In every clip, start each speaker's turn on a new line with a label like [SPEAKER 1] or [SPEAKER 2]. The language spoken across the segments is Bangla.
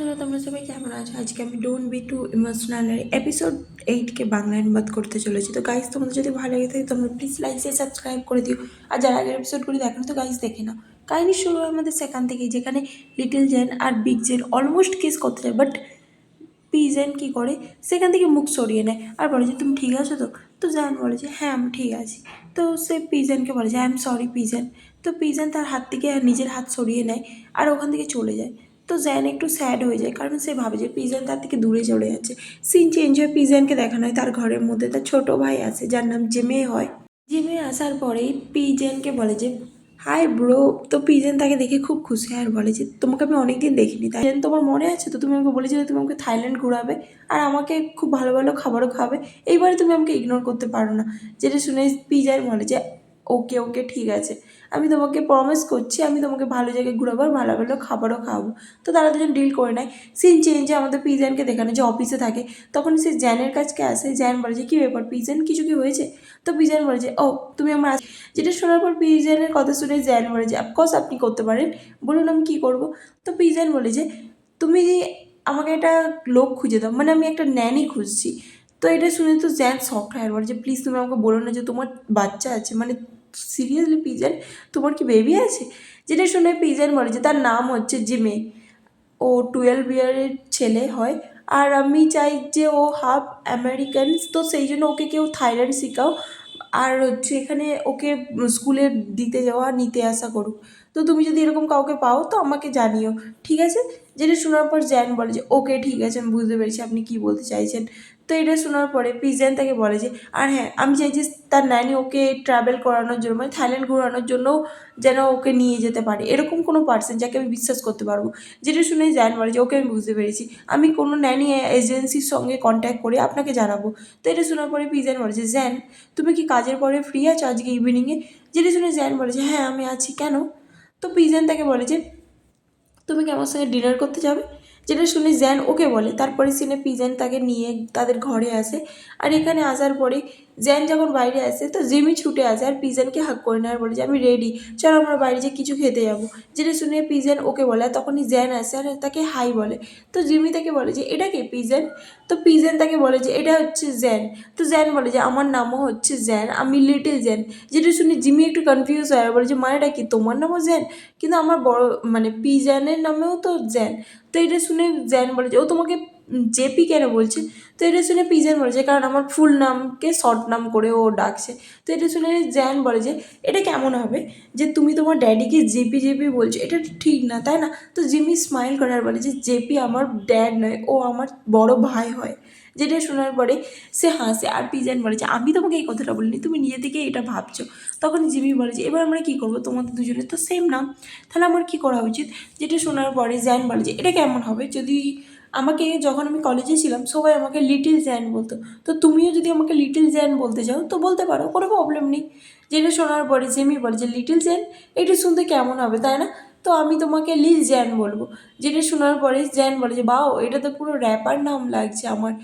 [SPEAKER 1] হ্যালো, তোমরা সবাই কেমন আছো? আজকে আমি don't be too emotional episode 8কে বাংলায় অনুবাদ করতে চলেছি। তো গাইজ, তোমাদের যদি ভালো লাগে থাকে তোমরা প্লিজ লাইক দিয়ে সাবস্ক্রাইব করে দিও। আর যারা আগের এপিসোডগুলি দেখো তো গাইজ দেখে নাও। কাহিনী শুরু হয় আমাদের সেখান থেকেই, যেখানে লিটল জেন আর বিগ জেন অলমোস্ট কিস করতে যায়, বাট পিজেন কী করে সেখান থেকে মুখ সরিয়ে নেয় আর বলে যে তুমি ঠিক আছো তো? তো জ্যান বলে যে হ্যাঁ আমি ঠিক আছি। তো সে পিজেনকে বলে যে আই এম সরি পিজেন। তো পিজেন তার হাত থেকে নিজের হাত সরিয়ে নেয় আর ওখান থেকে চলে যায়। তো জ্যান একটু স্যাড হয়ে যায়, কারণ সে ভাবে যে পিজেন তার থেকে দূরে চলে যাচ্ছে। সিন চেঞ্জ হয়ে পিজেনকে দেখানো হয় তার ঘরের মধ্যে তার ছোটো ভাই আছে যার নাম জিমে হয়। জিমে আসার পরেই পিজেনকে বলে যে হাই ব্রো। তো পিজেন তাকে দেখে খুব খুশি হয় আর বলে যে তোমাকে আমি অনেকদিন দেখিনি, তাই তোমার মনে আছে তো? তুমি আমাকে বলেছিলে তুমি আমাকে থাইল্যান্ড ঘোরাবে আর আমাকে খুব ভালো ভালো খাবারও খাবে। এইবারে তুমি আমাকে ইগনোর করতে পারো না। যেটা শুনে পিজেন বলে যে ওকে ওকে ঠিক আছে, আমি তোমাকে প্রমিস করছি আমি তোমাকে ভালো জায়গায় ঘুরাবো আর ভালো ভালো খাবারও খাওয়াবো। তো তারা দুজন ডিল করে নেয়। সিন চেঞ্জে আমাদের পিজেনকে দেখানো যে অফিসে থাকে, তখন সে জ্যানের কাছকে আসে। জ্যান বলে যে কী ব্যাপার পিজেন, কিছু কি হয়েছে? তো পিজেন বলে যে ও তুমি আমার, যেটা শোনার পর পিজেনের কথা শুনে জ্যান বলে যে অফকোর্স আপনি করতে পারেন, বলুন আমি কী করবো। তো পিজেন বলে যে তুমি আমাকে একটা লোক খুঁজে দাও, মানে আমি একটা ন্যানি খুঁজছি। তো এটা শুনে তো জ্যান শকড হয় আর বলে যে প্লিজ তুমি আমাকে বলো না যে তোমার বাচ্চা আছে, মানে সিরিয়াসলি পিজেন তোমার কি বেবি আছে? যেটা শুনে পিজেন বলে যে তার নাম হচ্ছে জিমে, ও 12 ইয়ারের ছেলে হয় আর আমি চাই যে ও হাফ আমেরিকান, তো সেই জন্য ওকে কেউ থাইল্যান্ড শেখাও আর হচ্ছে এখানে ওকে স্কুলে দিতে যাওয়া নিতে আসা করুক। তো তুমি যদি এরকম কাউকে পাও তো আমাকে জানিও, ঠিক আছে? যেটা শোনার পর জ্যান বলে যে ওকে ঠিক আছে, আমি বুঝতে পেরেছি আপনি কী বলতে চাইছেন। তো এটা শোনার পরে পিজেন তাকে বলে যে আর হ্যাঁ আমি চাই যে তার নানি ওকে ট্রাভেল করানোর জন্য, মানে থাইল্যান্ড ঘোরানোর জন্য যেন ওকে নিয়ে যেতে পারে, এরকম কোনো পার্সন যাকে আমি বিশ্বাস করতে পারবো। যেটা শুনে জ্যান বলে যে ওকে আমি বুঝতে পেরেছি, আমি কোনো ন্যানি এজেন্সির সঙ্গে কন্ট্যাক্ট করে আপনাকে জানাবো। তো এটা শোনার পরে পিজেন বলে যে জ্যান তুমি কি কাজের পরে ফ্রি আছো আজকে ইভিনিংয়ে? যেটা শুনে জ্যান বলে যে হ্যাঁ আমি আছি, কেন? তো পিজেন তাকে বলে যে তুমি কি আমার সঙ্গে ডিনার করতে যাবে? যেটা শুনে জ্যান ওকে বলে। তারপরে সিনে পিজেন তাকে নিয়ে তাদের ঘরে আসে। আর এখানে আসার পরে জ্যান যখন বাইরে আসে তো জিমি ছুটে আসে আর পিজেনকে হাক করে নেয় আর বলে যে আমি রেডি, চলো আমরা বাইরে যে কিছু খেতে যাবো। যেটা শুনে পিজেন ওকে বলে আর তখনই জ্যান আসে আর তাকে হাই বলে। তো জিমি তাকে বলে যে এটা কে পিজেন? তো পিজেন তাকে বলে যে এটা হচ্ছে জ্যান। তো জ্যান বলে যে আমার নামও হচ্ছে জ্যান, আমি লিটল জ্যান। যেটা শুনে জিমি একটু কনফিউজ হয় আর বলে যে মানেটা কি, তোমার নামও জ্যান কিন্তু আমার বড় মানে পিজেনের নামেও তো জ্যান। তো এটা শুনে জ্যান বলে যে ও তোমাকে জেপি কেন বলছে? তো এটা শুনে পিজেন বলে যে কারণ আমার ফুল নামকে শর্ট নাম করে ও ডাকছে। তো এটা শুনে জ্যান বলে যে এটা কেমন হবে যে তুমি তোমার ড্যাডিকে জেপি জেপি বলছো, এটা ঠিক না তাই না? তো জিমি স্মাইল করে আর বলে যে জেপি আমার ড্যাড নয়, ও আমার বড় ভাই হয়। যেটা শোনার পরে সে হাসে আর পিজেন বলে যে আমি তোমাকে এই কথাটা বলিনি, তুমি নিজে থেকে এটা ভাবছো। তখন জিমি বলে যে এবার আমরা কী করবো, তোমাদের দুজনের তো সেম নাম, তাহলে আমার কী করা উচিত? যেটা শোনার পরে জ্যান বলে যে এটা কেমন হবে যদি আমাকে, যখন আমি কলেজে ছিলাম সবাই আমাকে লিটিল জ্যান বলতো, তো তুমিও যদি আমাকে লিটিল জ্যান বলতে চাও তো বলতে পারো, কোনো প্রবলেম নেই। যেটা শোনার পরে জিমি বলে যে লিটিল জ্যান এটা শুনতে কেমন হবে তাই না? তো আমি তোমাকে লিল জ্যান বলবো। যেটা শোনার পরে জ্যান বলে যে বাও এটা তো পুরো র্যাপার নাম লাগছে আমার,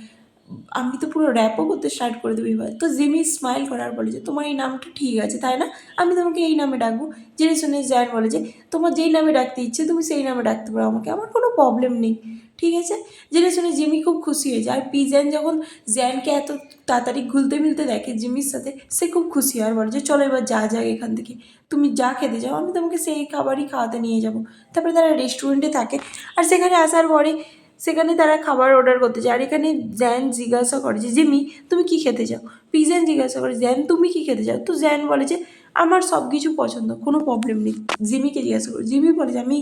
[SPEAKER 1] আমি তো পুরো র্যাপও করতে স্টার্ট করে দেবো এবার। তো জিমি স্মাইল করার বলে যে তোমার এই নামটা ঠিক আছে তাই না, আমি তোমাকে এই নামে ডাকবো। যেটা শুনে জ্যান বলে যে তোমার যেই নামে ডাকতে ইচ্ছে তুমি সেই নামে ডাকতে পারো আমাকে, আমার কোনো প্রবলেম নেই, ঠিক আছে? যেটা শুনে জিমি খুব খুশি হয়ে যায় আর পিজেন যখন জ্যানকে এত তাড়াতাড়ি ঘুলতে মিলতে দেখে জিমির সাথে, সে খুব খুশি হয় আর বলে যে চলো এবার যা যাক এখান থেকে, তুমি যা খেতে যাও আমি তোমাকে সেই খাবারই খাওয়াতে নিয়ে যাবো। তারপরে তারা রেস্টুরেন্টে থাকে আর সেখানে আসার পরে সেখানে তারা খাবার অর্ডার করতে যায় আর এখানে জ্যান জিজ্ঞাসা করে যে জিমি তুমি কী খেতে চাও? পিজেন জিজ্ঞাসা করে জ্যান তুমি কী খেতে চাও? তো জ্যান বলে যে আমার সব কিছু পছন্দ, কোনো প্রবলেম নেই। জিমিকে জিজ্ঞাসা করি, জিমি বলে যে আমি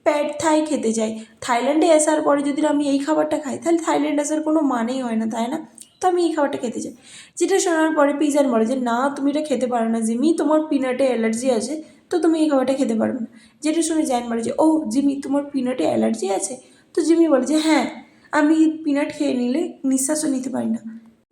[SPEAKER 1] প্যাড থাই খেতে চাই। থাইল্যান্ডে আসার পরে যদি আমি এই খাবারটা খাই তাহলে থাইল্যান্ড আসার কোনো মানেই হয় না তাই না? তো আমি এই খাবারটা খেতে চাই। যেটা শোনার পরে পিজেন বলে যে না তুমি এটা খেতে পারো না জিমি, তোমার পিনাটে অ্যালার্জি আছে, তো তুমি এই খাবারটা খেতে পারবে না। যেটা শুনে জ্যান বলে যে ও জিমি তোমার পিনাটে অ্যালার্জি আছে? তো জিমি বলে যে হ্যাঁ আমি পিনাট খেয়ে নিলে নিঃশ্বাসও নিতে পারি না,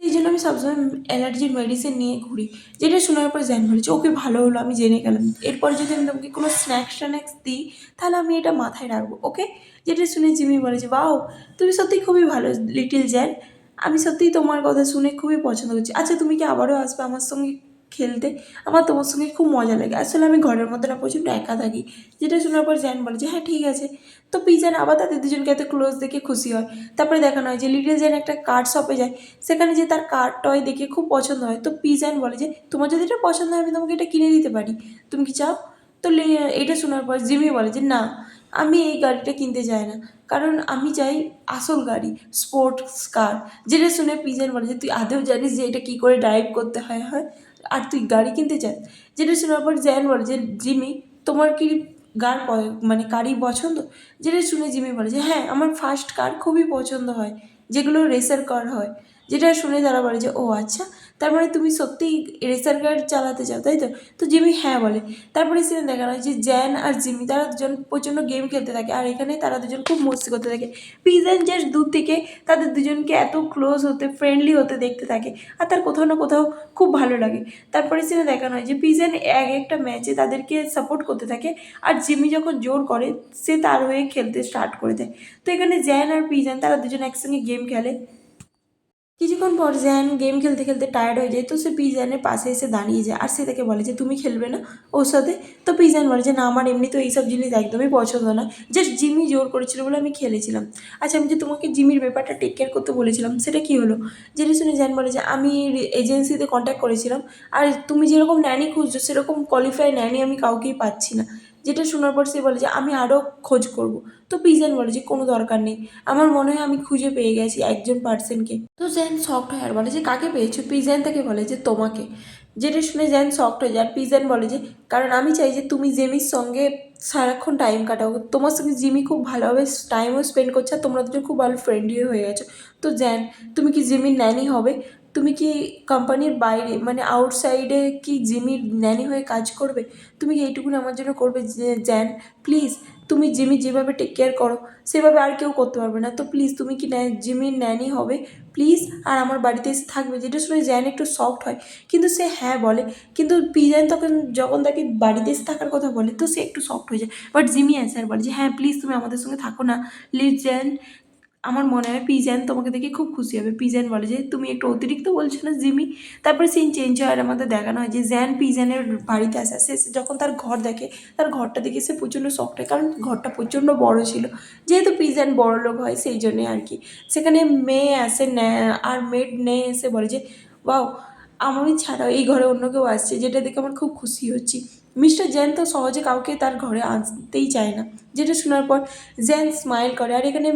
[SPEAKER 1] এই জন্য আমি সবসময় অ্যালার্জির মেডিসিন নিয়ে ঘুরি। যেটা শোনার পর জ্যান বলেছে ওকে ভালো হলো আমি জেনে গেলাম, এরপরে যদি আমি তোমাকে কোনো স্ন্যাক্স ট্যানাক্স দিই তাহলে আমি এটা মাথায় রাখবো, ওকে? যেটা শুনে জিমি বলেছে বাও তুমি সত্যিই খুবই ভালো লিটিল জ্যান, আমি সত্যিই তোমার কথা শুনে খুবই পছন্দ করছি। আচ্ছা তুমি কি আবারও আসবে আমার সঙ্গে? খেলতে, আমার তোমার সঙ্গে খুব মজা লাগে। আসলে আমি ঘরের মধ্যে না প্রচণ্ড একা থাকি। যেটা শোনার পর জ্যান বলে যে হ্যাঁ ঠিক আছে। তো পিজান আবার তাদের দুজনকে এত ক্লোজ দেখে খুশি হয়। তারপরে দেখানো হয় যে লিটল জ্যান একটা কার্ড শপে যায়, সেখানে যে তার কার্ড টয় দেখে খুব পছন্দ হয়। তো পিজান বলে যে তোমার যদি এটা পছন্দ হয় আমি তোমাকে এটা কিনে দিতে পারি, তুমি কি চাও? তো এটা শোনার পর জিমি বলে যে না, আমি এই গাড়িটা কিনতে চাই না, কারণ আমি চাই আসল গাড়ি, স্পোর্টস কার। যেটা শুনে পিজন বলে যে তুই আদৌ জানিস যে এটা কী করে ড্রাইভ করতে হয় হয়, আর তুই গাড়ি কিনতে চাস? যেটা শোনার পর জ্যান বলে যে জিমি, তোমার কি মানে গাড়ি পছন্দ? যেটা শুনে জিমি বলে যে হ্যাঁ, আমার ফার্স্ট কার খুবই পছন্দ হয়, যেগুলো রেসার কার হয়। যেটা শুনে তারা বলে যে ও আচ্ছা, তার মানে তুমি সত্যিই রেসার কার চালাতে চাও, তাই তো? তো জিমি হ্যাঁ বলে। তারপরে সেখানে দেখানো হয় যে জ্যান আর জিমি তারা দুজন প্রচণ্ড গেম খেলতে থাকে, আর এখানে তারা দুজন খুব মস্তি করতে থাকে। পিজন জাস্ট দূর থেকে তাদের দুজনকে এত ক্লোজ হতে, ফ্রেন্ডলি হতে দেখতে থাকে, আর তার কোথাও না কোথাও খুব ভালো লাগে। তারপরে সেখানে দেখানো হয় যে পিজন এক একটা ম্যাচে তাদেরকে সাপোর্ট করতে থাকে, আর জিমি যখন জোর করে সে তার হয়ে খেলতে স্টার্ট করে দেয়। তো এখানে জ্যান আর পিজন তারা দুজন একসঙ্গে গেম খেলে। কিছুক্ষণ পর জ্যান গেম খেলতে খেলতে টায়ার্ড হয়ে যায়, তো সে পিজানের পাশে এসে দাঁড়িয়ে যায়, আর সে তাকে বলে যে তুমি খেলবে না ওর সাথে? তো পিজান বলে যে না, আমার এমনি তো এইসব জিনিস একদমই পছন্দ না, জাস্ট জিমি জোর করেছিল বলে আমি খেলেছিলাম। আচ্ছা, আমি যে তোমাকে জিমির ব্যাপারটা টেক কেয়ার করতে বলেছিলাম সেটা কী হলো? যেটা শুনে জ্যান বলে যে আমি এজেন্সিতে কন্ট্যাক্ট করেছিলাম, আর তুমি যেরকম ন্যানি খুঁজছো সেরকম কোয়ালিফাই ন্যানি আমি কাউকেই পাচ্ছি না। যেটা শোনার পর সে বলে যে আমি আরও খোঁজ করব। তো পিজন বলে যে কোনো দরকার নেই, আমার মনে হয় আমি খুঁজে পেয়ে গেছি একজন পার্সনকে। তো জ্যান শকড হয় আর বলে যে কাকে পেয়েছো? পিজন তাকে বলে যে তোমাকে। যেটা শুনে জ্যান শকড হয়ে যায়, আর পিজন বলে যে কারণ আমি চাই যে তুমি জিমির সঙ্গে সারাক্ষণ টাইম কাটাও, তোমার সঙ্গে জিমি খুব ভালোভাবে টাইমও স্পেন্ড করছে, আর তোমরা দুজন খুব ভালো ফ্রেন্ডলিও হয়ে গেছো। তো জ্যান, তুমি কি জিমির ন্যানি হবে? তুমি কি কোম্পানির বাইরে মানে আউটসাইডে কি জিমির ন্যানি হয়ে কাজ করবে? তুমি কি এইটুকুনি আমার জন্য করবে? যে জ্যান প্লিজ, তুমি জিমি যেভাবে টেক কেয়ার করো সেভাবে আর কেউ করতে পারবে না, তো প্লিজ তুমি কি জিমির ন্যানি হবে প্লিজ, আর আমার বাড়িতে এসে থাকবে? যেটা শুনে জ্যান একটু সফট হয়, কিন্তু সে হ্যাঁ বলে। কিন্তু পিজান তখন যখন তাকে বাড়িতে এসে থাকার কথা বলে, তো সে একটু সফট হয়ে যায়, বাট জিমি অ্যান্সার বলে যে হ্যাঁ প্লিজ তুমি আমাদের সঙ্গে থাকো না, প্লিজ জ্যান। আমার মনে হয় পিজান তোমাকে দেখে খুব খুশি হবে। পিজান বলে যে তুমি একটু অতিরিক্ত বলছো না জিমি? তারপরে সিন চেঞ্জ হয়, আর আমাদের দেখানো হয় যে জ্যান পিজানের বাড়িতে আসে, সে যখন তার ঘর দেখে, তার ঘরটা দেখে সে প্রচণ্ড শক্ট হয়, কারণ ঘরটা প্রচণ্ড বড় ছিল। যেহেতু পিজান বড় লোক হয় সেই জন্যে আর কি। সেখানে মেয়ে আসে, আর মেড নেই, এসে বলে যে ওয়াও, আমি ছাড়াও এই ঘরে অন্য কেউ আসছে, যেটা দেখে আমার খুব খুশি হচ্ছি। মিস্টার জ্যান তো সহজে কাউকে তার ঘরে আনতেই চায় না। যেটা শোনার পর জ্যান স্মাইল করে, আর এখানে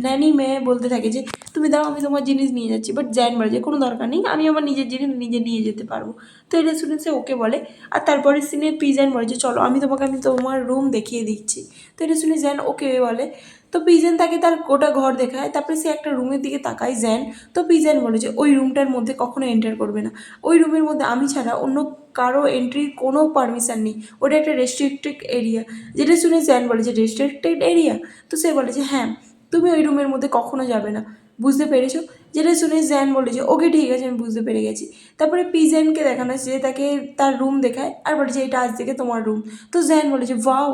[SPEAKER 1] ন্যানি মেয়ে বলতে থাকে যে তুমি দাও, আমি তোমার জিনিস নিয়ে যাচ্ছি। বাট জ্যান বলে যে কোনো দরকার নেই, আমি আমার নিজের জিনিস নিজে নিয়ে যেতে পারবো। তো এটা শুনে সে ওকে বলে, আর তারপরে সিনে পিজান বলে যে চলো আমি তোমার রুম দেখিয়ে দিচ্ছি। তো এটা শুনে জ্যান ওকে বলে। তো পিজন তাকে তার গোটা ঘর দেখায়, তারপরে সে একটা রুমের দিকে তাকায় জ্যান। তো পিজন বলে যে ওই রুমটার মধ্যে কখনো এন্টার করবে না, ওই রুমের মধ্যে আমি ছাড়া অন্য কারো এন্ট্রির কোনো পারমিশন নেই, ওটা একটা রেস্ট্রিক্টেড এরিয়া। যেটা শুনে জ্যান বলে যে রেস্ট্রিক্টেড এরিয়া? তো সে বলে যে হ্যাঁ, তুমি ওই রুমের মধ্যে কখনো যাবে না, বুঝতে পেরেছো? যেটা শুনে জ্যান বলে যে ওকে ঠিক আছে, আমি বুঝতে পেরে গেছি। তারপরে পিজেনকে দেখানো যে তাকে তার রুম দেখায়, আর বলে যে এটা আজ থেকে তোমার রুম। তো জ্যান বলে যে ওয়াও,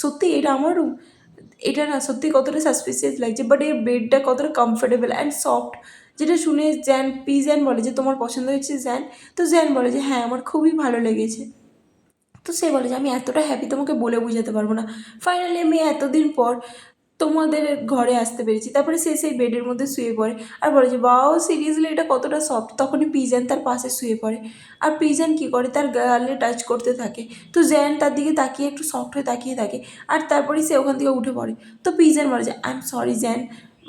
[SPEAKER 1] সত্যি এটা আমার রুম? এটা না সত্যি কতটা সাসপিসিয়াস লাগছে, বাট এই বেডটা কতটা কমফোর্টেবল অ্যান্ড সফট। যেটা শুনে জ্যান বলে যে তোমার পছন্দ হয়েছে জ্যান? তো জ্যান বলে যে হ্যাঁ, আমার খুবই ভালো লেগেছে। তো সে বলে যে আমি এতটা হ্যাপি তোমাকে বলে বোঝাতে পারবো না, ফাইনালি আমি এতদিন পর তোমাদের ঘরে আসতে পেরেছি। তারপরে সে সেই বেডের মধ্যে শুয়ে পড়ে, আর বলে যে বাও সিরিয়াসলি এটা কতটা সফট। তখনই পিজান তার পাশে শুয়ে পড়ে, আর পিজান কী করে তার গালে টাচ করতে থাকে। তো জ্যান তার দিকে তাকিয়ে একটু সফট হয়ে তাকিয়ে থাকে, আর তারপরেই সে ওখান থেকে উঠে পড়ে। তো পিজান বলে যে আই এম সরি জ্যান,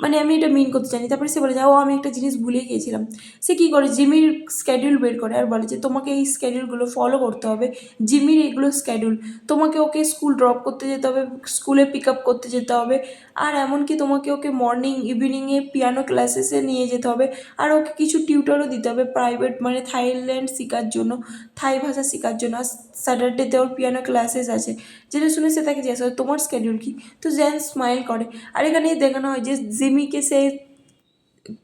[SPEAKER 1] মানে আমি এটা মিন করতে চাইনি। তারপরে সে বলে যে ও আমি একটা জিনিস ভুলে গিয়েছিলাম। সে কী করে জিমির স্কেডিউল বের করে, আর বলে যে তোমাকে এই স্কেডিউলগুলো ফলো করতে হবে, জিমির এগুলো স্কেডিউল, তোমাকে ওকে স্কুল ড্রপ করতে যেতে হবে, স্কুলে পিক আপ করতে যেতে হবে, আর এমনকি তোমাকে ওকে মর্নিং ইভিনিংয়ে পিয়ানো ক্লাসেসে নিয়ে যেতে হবে, আর ওকে কিছু টিউটরও দিতে হবে প্রাইভেট, মানে থাইল্যান্ড শেখার জন্য, থাই ভাষা শেখার জন্য। আর স্যাটারডেতে ওর পিয়ানো ক্লাসেস আছে। যেটা শুনে সে তাকে জিজ্ঞাসা করে তোমার স্কেডিউল কী? তো জ্যান স্মাইল করে, আর এখানেই দেখানো হয় যে জিমিকে সে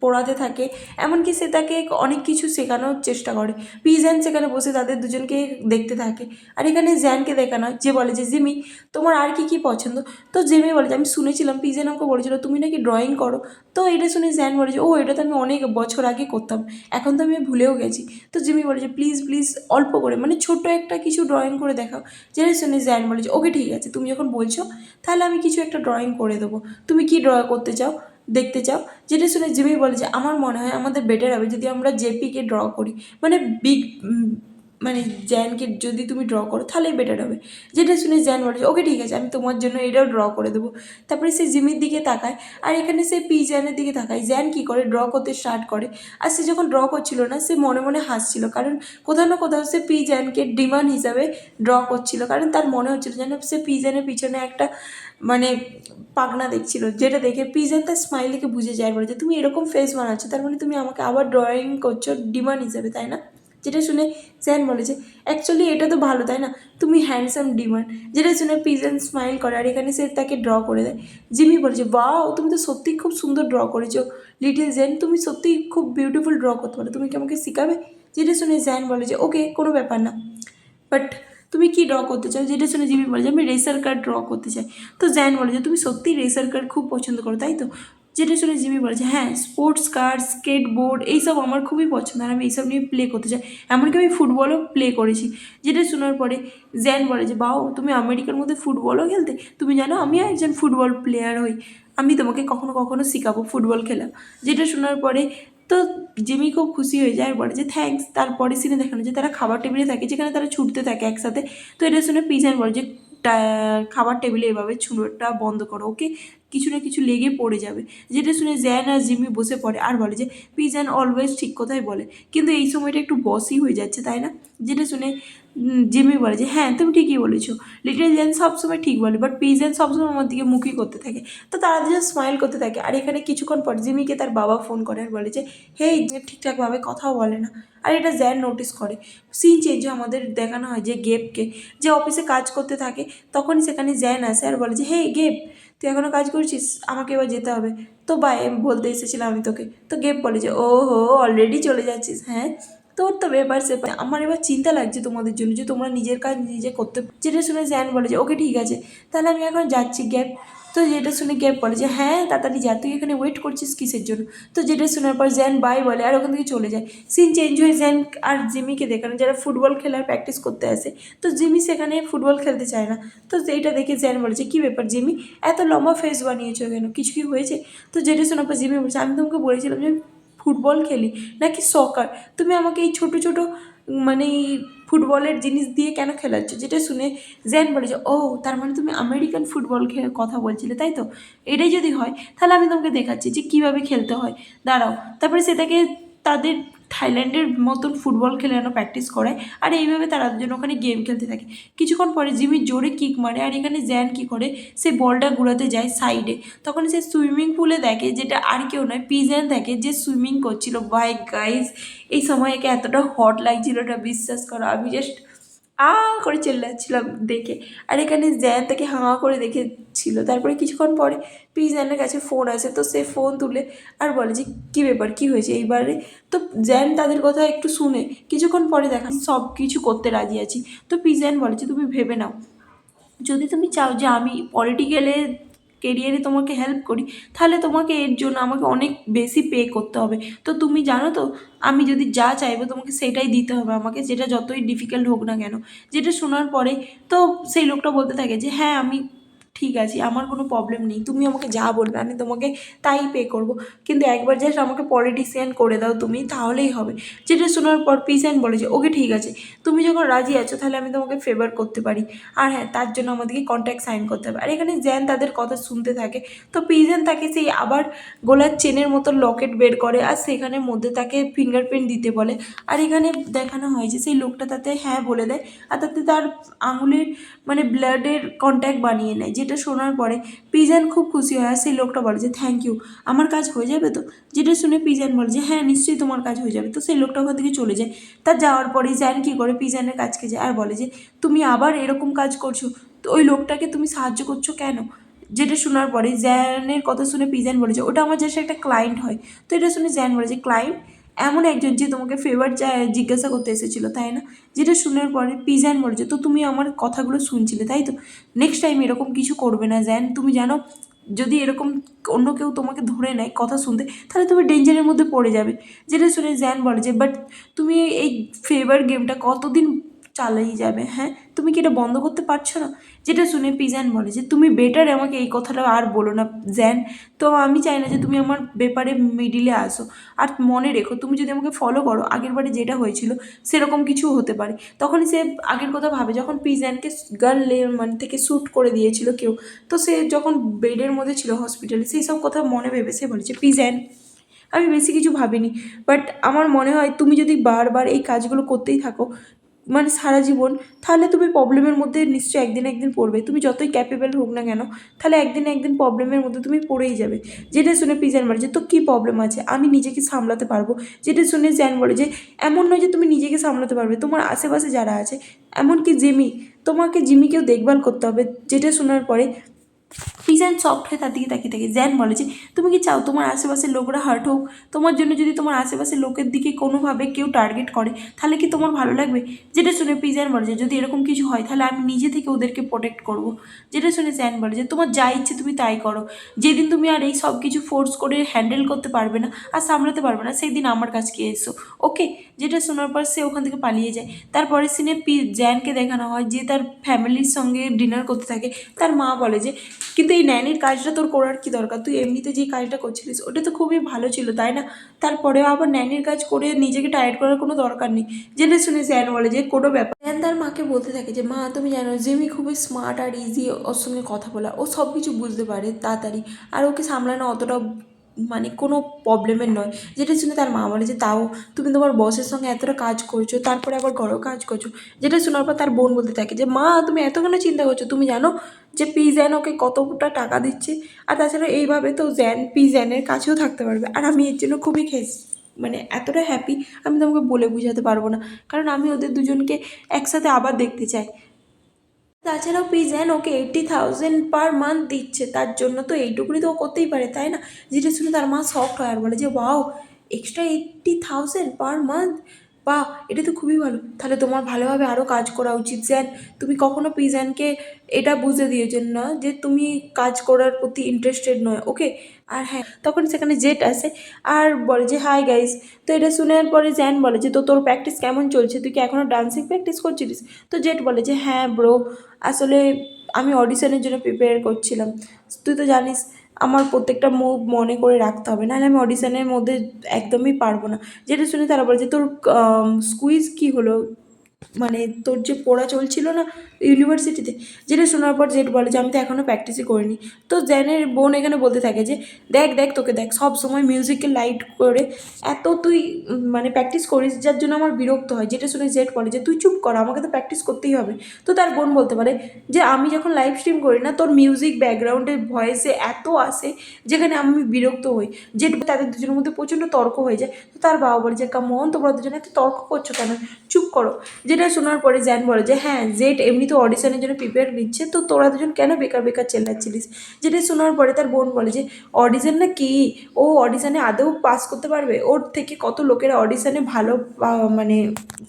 [SPEAKER 1] পড়াতে থাকে, এমনকি সে তাকে অনেক কিছু শেখানোর চেষ্টা করে। পিজন সেখানে বসে তাদের দুজনকে দেখতে থাকে। আর এখানে জ্যানকে দেখানো হয়, যে বলে যে জিমি তোমার আর কি কি পছন্দ। তো জিমি বলে যে আমি শুনেছিলাম পিজন আমাকে বলেছিল তুমি নাকি ড্রয়িং করো। তো এটা শুনে জ্যান বলে যে ও এটা তো আমি অনেক বছর আগে করতাম, এখন তো আমি ভুলেও গেছি। তো জিমি বলে যে প্লিজ প্লিজ অল্প করে, মানে ছোট একটা কিছু ড্রয়িং করে দেখাও। যেটা শুনে জ্যান বলে যে ওকে ঠিক আছে, তুমি যখন বলছো তাহলে আমি কিছু একটা ড্রয়িং করে দেবো। তুমি কি ড্র করতে চাও, দেখতে চাও? যেটা শুনে জিমি বলে যে আমার মনে হয় আমাদের বেটার হবে যদি আমরা জেপিকে ড্র করি, মানে বিগ, মানে জ্যানকে যদি তুমি ড্র করো তাহলেই বেটার হবে। যেটা শুনে জ্যান বলে যে ওকে ঠিক আছে, আমি তোমার জন্য এটাও ড্র করে দেবো। তারপরে সে জিমির দিকে তাকায়, আর এখানে সে জ্যানের দিকে তাকায়। জ্যান কী করে ড্র করতে স্টার্ট করে, আর সে যখন ড্র করছিল না সে মনে মনে হাসছিল, কারণ কোথাও না কোথাও সে জ্যানকে ডিমান্ড হিসাবে ড্র করছিল, কারণ তার মনে হচ্ছিল যেন সে জ্যানের পিছনে একটা মানে পাগনা দেখছিল, যেটা দেখে জ্যান তার স্মাইল দেখে বুঝে যায়, বলে যে তুমি এরকম ফেস বানাচ্ছ তার মানে তুমি আমাকে আবার ড্রয়িং করছো ডিমান্ড হিসাবে, তাই না? যেটা শুনে জ্যান বলে যে অ্যাকচুয়ালি এটা তো ভালো, তাই না? তুমি হ্যান্ডসাম ডিমান্ড। যেটা শুনে জ্যান স্মাইল করে, আর এখানে সে তাকে ড্র করে দেয়। জিমি বলে যে ওয়াও তুমি তো সত্যিই খুব সুন্দর ড্র করেছো লিটিল জ্যান, তুমি সত্যিই খুব বিউটিফুল ড্র করতে পারো, তুমি কি আমাকে শেখাবে? যেটা শুনে জ্যান বলে যে ওকে, কোনো ব্যাপার না, বাট তুমি কি ড্র করতে চাও? যেটা শুনে জিমি বলে যে আমি রেসার কার ড্র করতে চাই। তো জ্যান বলে যে তুমি সত্যিই রেসার কার খুব পছন্দ করো, তাই তো? যেটা শুনে জিমি বলে যে হ্যাঁ, স্পোর্টস কার, স্কেটবোর্ড এইসব আমার খুবই পছন্দ, আর আমি এইসব নিয়ে প্লে করতে চাই, এমনকি আমি ফুটবলও প্লে করেছি। যেটা শোনার পরে জ্যান বলে যে বাও, তুমি আমেরিকার মধ্যে ফুটবলও খেলতে? তুমি জানো আমিও একজন ফুটবল প্লেয়ার হই, আমি তোমাকে কখনো কখনো শেখাবো ফুটবল খেলা। যেটা শোনার পরে তো জিমি খুব খুশি হয়ে যায় আর বলে যে থ্যাঙ্কস। তারপরে সিনে দেখানো যে তারা খাবার টেবিলে থাকে, যেখানে তারা ছুটতে থাকে একসাথে। তো এটা শুনে পিজন বলে যে খাবার টেবিলে এভাবে ছুঁড়োটা বন্ধ করো, ওকে, কিছু না কিছু লেগে পড়ে যাবে। যেটা শুনে জ্যান আর জিমি বসে পড়ে আর বলে যে পিজন অলওয়েজ ঠিক কথাই বলে, কিন্তু এই সময়টা একটু বসই হয়ে যাচ্ছে, তাই না? যেটা শুনে জিমি বলে যে হ্যাঁ তুমি ঠিকই বলেছো, লিটল জ্যান সবসময় ঠিক বলে, বাট পিজন সবসময় আমার দিকে মুখই করতে থাকে। তো তারা দুজন স্মাইল করতে থাকে। আর এখানে কিছুক্ষণ পর জিমিকে তার বাবা ফোন করে আর বলে যে হেই, ঠিকঠাকভাবে কথাও বলে না। আর এটা জ্যান নোটিস করে। সিন চেঞ্জ হয়, আমাদের দেখানো হয় যে গেবকে, যে অফিসে কাজ করতে থাকে, তখনই সেখানে জ্যান আসে আর বলে যে হেই গেব, তুই এখনও কাজ করছিস, আমাকে এবার যেতে হবে, তো বাই, আমি বলতে এসেছিলাম আমি তোকে। তো গেব বলে যে ও হো, অলরেডি চলে যাচ্ছিস? হ্যাঁ, তোর তো ব্যাপার সেপার, আমার এবার চিন্তা লাগছে তোমাদের জন্য যে তোমরা নিজের কাজ নিজে করতে। যেটা শুনে জ্যান বলে যে ওকে ঠিক আছে, তাহলে আমি এখন যাচ্ছি গ্যাপ। তো যেটা শুনে গ্যাপ বলে যে হ্যাঁ তাড়াতাড়ি যা, তুই এখানে ওয়েট করছিস কিসের জন্য? তো যেটা শোনার পর জ্যান বাই বলে আর ওখান থেকে চলে যায়। সিন চেঞ্জ হয়ে জ্যান আর জিমিকে দেখানো, যারা ফুটবল খেলার প্র্যাকটিস করতে আসে। তো জিমি সেখানে ফুটবল খেলতে চায় না। তো এইটা দেখে জ্যান বলে যে কী ব্যাপার জিমি, এত লম্বা ফেস বানিয়েছো কেন, কিছু কি হয়েছে? তো যেটা শোনার পর জিমি বলছে আমি তোমাকে বলেছিলাম যে ফুটবল খেলি নাকি সকার, তুমি আমাকে এই ছোটো ছোটো মানে ফুটবলের জিনিস দিয়ে কেন খেলাচ্ছ? যেটা শুনে জ্যান বলে যে ও, তার মানে তুমি আমেরিকান ফুটবল কথা বলছিলে, তাই তো? এটাই যদি হয় তাহলে আমি তোমাকে দেখাচ্ছি যে কীভাবে খেলতে হয়, দাঁড়াও। তারপরে সেটাকে তাদের থাইল্যান্ডের মতন ফুটবল খেলানো প্র্যাকটিস করায়, আর এইভাবে তারা দুজন ওখানে গেম খেলতে থাকে। কিছুক্ষণ পরে জিমি জোরে কিক মারে, আর এখানে জ্যান কী করে, সে বলটা ঘুরাতে যায় সাইডে। তখন সে সুইমিং পুলে দেখে, যেটা আর কেউ নয় পিজন দেখে, যে সুইমিং করছিল। বাই গাইজ, এই সময় একে এতটা হট লাগছিল ওটা বিশ্বাস করো, আমি জাস্ট করে চিল্লাচ্ছিলাম দেখে। আর এখানে জ্যান তাকে হাঁ করে দেখেছিল। তারপরে কিছুক্ষণ পরে পিজনের কাছে ফোন আসে, তো সে ফোন তুলে আর বলে যে কী ব্যাপার, কী হয়েছে এইবারে? তো জ্যান তাদের কথা একটু শুনে কিছুক্ষণ পরে দেখা সব কিছু করতে রাজি আছি। তো পিজন বলে যে তুমি ভেবে নাও, যদি তুমি চাও যে আমি পলিটিক্যালে কেরিয়ারে তোমাকে হেল্প করি, তাহলে তোমাকে এর জন্য আমাকে অনেক বেশি পে করতে হবে। তো তুমি জানো তো, আমি যদি যা চাইবো তোমাকে সেটাই দিতে হবে আমাকে, যেটা যতই ডিফিকাল্ট হোক না কেন। যেটা শোনার পরে তো সেই লোকটা বলতে থাকে যে হ্যাঁ আমি ঠিক আছে, আমার কোনো প্রবলেম নেই, তুমি আমাকে যা বলবে আমি তোমাকে তাই পে করব, কিন্তু একবার জাস্ট আমাকে পলিটিশিয়ান করে দাও তুমি, তাহলেই হবে। যেটা শোনার পর পিসান বলে যে ওকে ঠিক আছে, তুমি যখন রাজি আছো তাহলে আমি তোমাকে ফেভার করতে পারি, আর হ্যাঁ তার জন্য আমাদেরকে কন্ট্যাক্ট সাইন করতে হবে। আর এখানে জ্যান তাদের কথা শুনতে থাকে। তো পিজন তাকে সেই আবার গোলার চেনের মতো লকেট বের করে, আর সেখানের মধ্যে তাকে ফিঙ্গারপ্রিন্ট দিতে বলে। আর এখানে দেখানো হয় যে সেই লোকটা তাতে হ্যাঁ বলে দেয়, আর তাতে তার আঙুলের মানে ব্লাডের কন্ট্যাক্ট বানিয়ে নেয়। যেটা শোনার পরে পিজন খুব খুশি হয়, আর সেই লোকটা বলে যে থ্যাংক ইউ, আমার কাজ হয়ে যাবে তো? যেটা শুনে পিজন বলে যে হ্যাঁ নিশ্চয়ই তোমার কাজ হয়ে যাবে। তো সেই লোকটা ওখান থেকে চলে যায়। তার যাওয়ার পরে জ্যান কী করে পিজনের কাছকে যায় আর বলে যে তুমি আবার এরকম কাজ করছো, তো ওই লোকটাকে তুমি সাহায্য করছো কেন? যেটা শোনার পরে জ্যানের কথা শুনে পিজান বলেছে ওটা আমার জাস্ট একটা ক্লায়েন্ট হয়। তো এটা শুনে জ্যান বলেছে ক্লায়েন্ট এমন একজন যে তোমাকে ফেভার জিজ্ঞাসা করতে এসেছিলো তাই না? যেটা শোনার পরে পিজান বলেছে তো তুমি আমার কথাগুলো শুনছিলে তাই তো, নেক্সট টাইম এরকম কিছু করবে না জ্যান, তুমি জানো যদি এরকম অন্য কেউ তোমাকে ধরে নেয় কথা শুনতে তাহলে তুমি ডেঞ্জারের মধ্যে পড়ে যাবে। যেটা শুনে জ্যান বলে যে বাট তুমি এই ফেভার গেমটা কতদিন চালিয়ে যাবে, হ্যাঁ তুমি কি এটা বন্ধ করতে পারছো না? যেটা শুনে পিজান বলে যে তুমি বেটার আমাকে এই কথাটা আর বলো না জ্যান, তো আমি চাই না যে তুমি আমার ব্যাপারে মিডিলে আসো। আর মনে রেখো তুমি যদি আমাকে ফলো করো আগের বারে যেটা হয়েছিল সেরকম কিছু হতে পারে। তখনই সে আগের কথা ভাবে যখন পিজানকে গান মানে থেকে শ্যুট করে দিয়েছিল কেউ, তো সে যখন বেডের মধ্যে ছিল হসপিটালে সেই সব কথা মনে ভেবে সে বলেছে পিজান আমি বেশি কিছু ভাবিনি, বাট আমার মনে হয় তুমি যদি বারবার এই কাজগুলো করতেই থাকো মানে সারা জীবন, তাহলে তুমি প্রবলেমের মধ্যে নিশ্চয়ই একদিন একদিন পড়বে, তুমি যতই ক্যাপেবল হোক না কেন তাহলে একদিন একদিন প্রবলেমের মধ্যে তুমি পড়েই যাবে। যেটা শুনে পিজান বলে যে তো কী প্রবলেম আছে আমি নিজেকে সামলাতে পারবো। যেটা শুনে জ্যান বলে যে এমন নয় যে তুমি নিজেকে সামলাতে পারবে, তোমার আশেপাশে যারা আছে এমনকি জিমি, তোমাকে জিমিকেও দেখভাল করতে হবে। যেটা শোনার পরে পিজান সফট হয়ে তার দিকে তাকিয়ে থাকে। জ্যান বলে যে তুমি কি চাও তোমার আশেপাশের লোকরা হার্ট হোক? তোমার জন্য যদি তোমার আশেপাশের লোকের দিকে কোনোভাবে কেউ টার্গেট করে তাহলে কি তোমার ভালো লাগবে? যেটা শুনে পিজান বলে যে যদি এরকম কিছু হয় তাহলে আমি নিজে থেকে ওদেরকে প্রোটেক্ট করব। যেটা শুনে জ্যান বলে যে তোমার যা ইচ্ছে তুমি তাই করো, যেদিন তুমি আর এই সব কিছু ফোর্স করে হ্যান্ডেল করতে পারবে না আর সামলাতে পারবে না সেই দিন আমার কাছকে এসো, ওকে? যেটা শোনার পর সে ওখান থেকে পালিয়ে যায়। তারপরে সিনে জ্যানকে দেখানো হয় যে তার ফ্যামিলির সঙ্গে ডিনার করতে থাকে। তার মা বলে যে কিন্তু এই ন্যানির কাজটা তোর করার কি দরকার, তুই এমনিতে যে কাজটা করছিলিস ওটা তো খুবই ভালো ছিল তাই না? তারপরেও আবার ন্যানির কাজ করে নিজেকে টায়ার্ড করার কোনো দরকার নেই। জেনে শুনে জ্যান বলে যে কোনো ব্যাপার। জ্যান তার মাকে বলতে থাকে যে মা তুমি জানো জিমি খুবই স্মার্ট আর ইজি ওর সঙ্গে কথা বলা, ও সব কিছু বুঝতে পারে তাড়াতাড়ি আর ওকে সামলানো অতটা মানে কোনো প্রবলেমের নয়। যেটা শুনে তার মা বলে যে তাও তুমি তোমার বসের সঙ্গে এতটা কাজ করছো তারপরে আবার ঘরেও কাজ করছো। যেটা শোনার পর তার বোন বলতে থাকে যে মা তুমি এত কেন চিন্তা করছো, তুমি জানো যে জ্যান ওকে কতটা টাকা দিচ্ছে, আর তাছাড়া এইভাবে তো জ্যানের কাছেও থাকতে পারবে। আর আমি এর জন্য খুবই মানে এতটা হ্যাপি আমি তোমাকে বলে বোঝাতে পারবো না, কারণ আমি ওদের দুজনকে একসাথে আবার দেখতে চাই। তাছাড়াও জ্যান ওকে 80,000 পার মান্থ দিচ্ছে, তার জন্য তো এইটুকুনি তো ও করতেই পারে তাই না? যেটা শুনে তার মা শকড হয় আর বলে যে ওয়াও এক্সট্রা 80,000 পার মান্থ, বাহ এটা তো খুবই ভালো, তাহলে তোমার ভালোভাবে আরও কাজ করা উচিত জ্যান। তুমি কখনো জ্যানকে এটা বুঝতে দিয়েছেন না যে তুমি কাজ করার প্রতি ইন্টারেস্টেড নয়, ওকে? আর হ্যাঁ তখন সেখানে জেট আসে আর বলে যে হাই গাইস। তো এটা শোনার পরে জ্যান বলে যে তো তোর প্র্যাকটিস কেমন চলছে, তুই কি এখনও ডান্সিং প্র্যাকটিস করছিলিস? তো জেট বলে যে হ্যাঁ ব্রো আসলে আমি অডিশনের জন্য প্রিপেয়ার করছিলাম, তুই তো জানিস আমার প্রত্যেকটা মুভ মনে করে রাখতে হবে নাহলে আমি অডিশনের মধ্যে একদমই পারবো না। যেটা শুনে তারা বলে যে তোর স্কুইজ কী হলো, মানে তোর যে পড়া চলছিল না ইউনিভার্সিটিতে? যেটা শোনার পর জেট বলে যে আমি তো এখনও প্র্যাকটিসই করিনি। তো জ্যানের বোন এখানে বলতে থাকে যে দেখ দেখ তোকে দেখ সব সময় মিউজিকে লাইট করে এত তুই মানে প্র্যাকটিস করিস যার জন্য আমার বিরক্ত হয়। যেটা শুনে জেট বলে যে তুই চুপ কর আমাকে তো প্র্যাকটিস করতেই হবে। তো তার বোন বলতে পারে যে আমি যখন লাইভ স্ট্রিম করি না তোর মিউজিক ব্যাকগ্রাউন্ডের ভয়েসে এত আসে যেখানে আমি বিরক্ত হই। জেট তাদের দুজনের মধ্যে প্রচণ্ড তর্ক হয়ে যায়। তো তার বাবা বলে যে কামন তোমরা দুজনে এত তর্ক করছো কেন, চুপ করো। যেটা শোনার পরে জ্যান বলে যে হ্যাঁ জেট এমনি তো অডিশনের জন্য প্রিপেয়ার নিচ্ছে, তো তোরা দুজন কেন বেকার বেকার চেল্লাচ্ছিলিস? যেটা শোনার পরে তার বোন বলে যে অডিশন না কি, ও অডিশনে আদৌ পাস করতে পারবে? ওর থেকে কত লোকেরা অডিশনে ভালো মানে